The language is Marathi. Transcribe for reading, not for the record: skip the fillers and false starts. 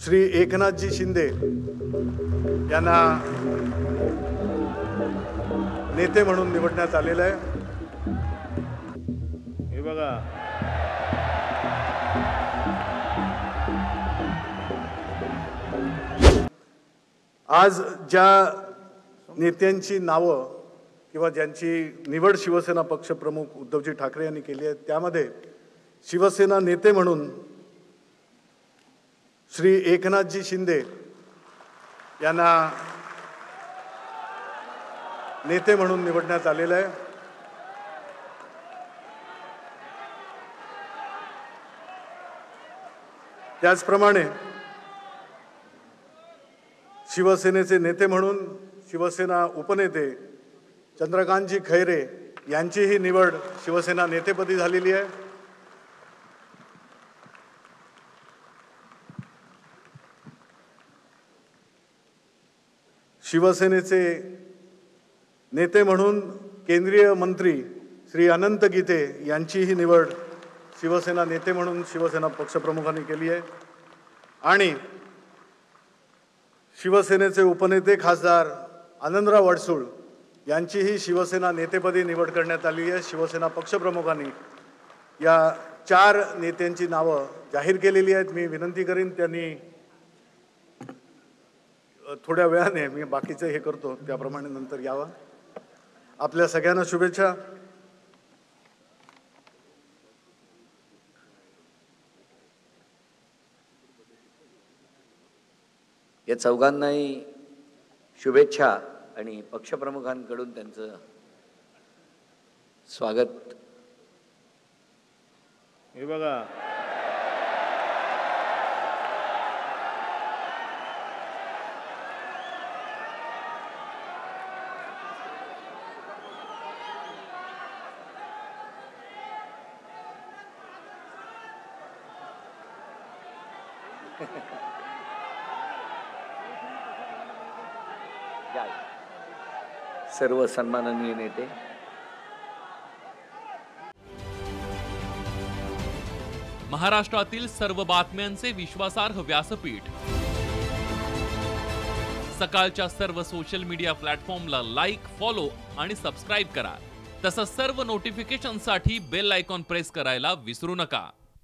श्री एकनाथजी शिंदे यांना नेते म्हणून निवडण्यात आलेलं आहे। हे बघा, आज ज्या नेत्यांची नावं किंवा ज्यांची निवड शिवसेना पक्षप्रमुख उद्धवजी ठाकरे यांनी केली आहे, त्यामध्ये शिवसेना नेते म्हणून श्री एकनाथजी शिंदे यांना नेते म्हणून निवडण्यात आलेलं आहे। त्याचप्रमाणे शिवसेनेचे नेते म्हणून शिवसेना उपनेते चंद्रकांतजी खैरे यांचीही निवड शिवसेना नेतेपदी झालेली आहे। शिवसेनेचे नेते म्हणून केंद्रीय मंत्री श्री अनंत गीते यांचीही निवड शिवसेना नेते म्हणून शिवसेना पक्षप्रमुखांनी केली आहे। आणि शिवसेनेचे उपनेते खासदार आनंदराव अडसूळ यांचीही शिवसेना नेतेपदी निवड करण्यात आली आहे। शिवसेना पक्षप्रमुखांनी या 4 नेत्यांची नावं जाहीर केलेली आहेत। मी विनंती करीन त्यांनी थोड्या वेळाने, मी बाकीचं हे करतो त्याप्रमाणे नंतर यावं। आपल्या सगळ्यांना शुभेच्छा। या चौघांनाही शुभेच्छा आणि पक्षप्रमुखांकडून त्यांचं स्वागत। हे बघा, सर्व सन्माननीय नेते, महाराष्ट्रातील सर्व बातम्यांचे विश्वासार्ह व्यासपीठ, सकाळच्या सर्व सोशल मीडिया प्लॅटफॉर्मला लाईक, फॉलो आणि सबस्क्राईब करा। तसंच सर्व नोटिफिकेशनसाठी बेल आयकॉन प्रेस करायला विसरू नका।